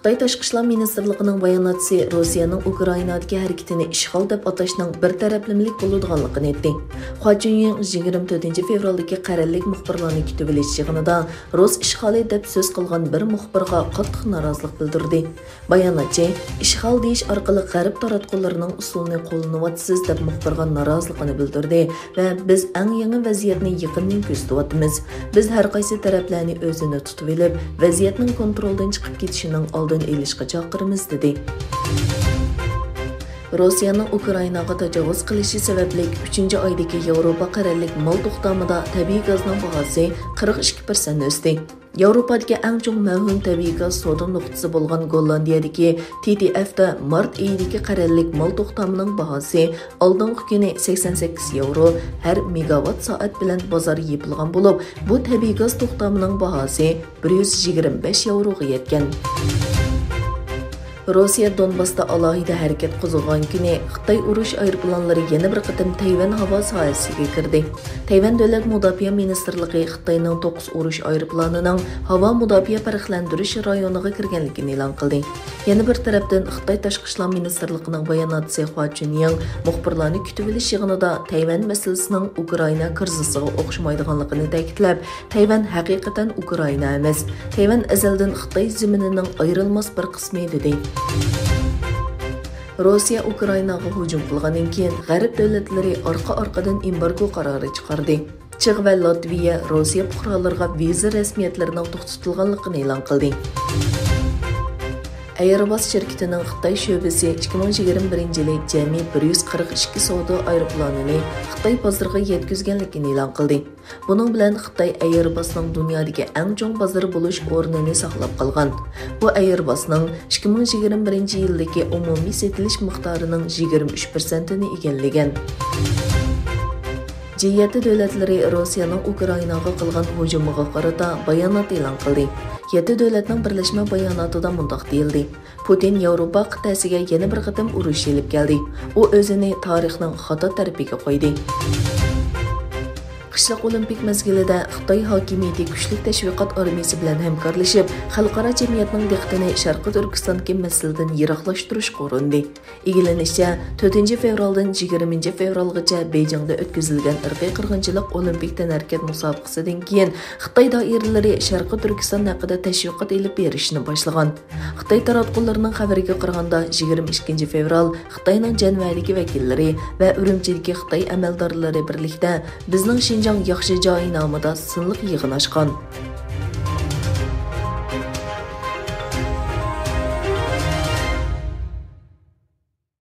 Xitoy Tashqi ishlar ministrligining bayonotchisi Rossiyaning Ukrainadagi harakatini ishg'ol deb atashning bir taraflamalik bo'ladiganligini aytdi. Hua Chunying 24 fevraldagi qarorlik muxbirlarni kutib olish yig'inida Rus ishg'oli deb so'z qilgan bir muxbirga qattiq norozilik bildirdi. Bayonotchi ishg'ol deyish orqali g'arb taratqullarining usulini qo'llamayapsiz deb muxbirga noroziligini bildirdi va biz eng yangi vaziyatni yaqindan kuzatyapmiz. Biz har qaysi taraflarni o'zini tutib olib, vaziyatning kontroldan chiqib ketishining oldin elishga chaqiramiz dedi. Rossiyaning Ukrainaga tajovuz qilishi sababli 3-oydagi Yevropa qarorlik mal to'xtamida tabiiy gazning bahosi 42% o'sdi. Yevropadagi eng chong mavhum tabiiy gaz savdo nuqtasi bo'lgan Gollandiyadagi TTFda mart oyidagi qarorlik mal to'xtamining bahosi oldingi kuni 88 yevro har megawatt soat bilan bozor yepilgan bo'lib, bu tabiiy gaz to'xtamining bahosi 125 yevroga yetgan. Rossiya Donbassda alohida harakat qo'zg'agan kuni Xitoy urush aeroplanlari yana bir qatam Tayvan havo sohasiga kirdi. Tayvan davlat mudofaa ministrligi Xitoyning 9 urush aeroplanining havo mudofaa farqlantirish rayoniga kirganligini e'lon qildi. Yana bir tarafdan Xitoy Tashqi ishlar ministrligining bayonotchisi Hua Chunying muxbirlarni kutib olish yig'inida Tayvan masalasining Ukraina krizisiga o'xshamaydiganligini ta'kidlab, Tayvan haqiqatan Ukraina emas, Tayvan azaldan Xitoy zaminining ayrilmas bir qismi dedi. Rossiya Ukrainaga hujum qilgandan keyin G'arb davlatlari orqa-orqadan embargo qarori chiqardi. Chig va Latviya Rossiya fuqarolariga viza rasmiyatlarining to'xtatilganligini e'lon qildi. Airbus şirketining Xitoy sho'basi 2021-yili jami 142 savdo aeroplanini Xitoy bozoriga yetkazganligini e'lon qildi. Buning bilan Xitoy Airbusning dunyodagi eng chong bozor bo'lish o'rnini saqlab qolgan. Bu Airbusning 2021-yildagi umumiy sotilish miqdorining 23%ni egallagan. G7 davlatlari Rossiyaning Ukrainaga qilgan hujumiga qarata bayonot e'lon qildi. 7 davlatning birlashma bayonotida mundaq deyildi: Putin Yevropa qit'asiga yana bir qatam urush elib keldi. U o'zini tarixning xato tarafiga qo'ydi. Qishloq olimpik mezgilida Xitoy hokimiyati kuchli tashviqot armiyasi bilan hamkorlashib, xalqaro jamiyatning diqqatini Sharqi Turkistondagi masaladan yiroqlashtirishga urindi. Egilanishicha, 4-fevraldan 20-fevralgacha Beijingda o'tkazilgan irqiy qirg'inchilik olimpik tanharkat musobaqasidan keyin Xitoy doiralari Sharqi Turkiston haqida tashviqot elib berishni boshlagan. Xitoy taratqullarining xabariga qaraganda 22-fevral Xitoyning Janvaydagi vakillari va Urumchidagi Xitoy amaldorlari birlikda bizning Şinjan yaxshi joyi nomida sinliq yig'in ochgan.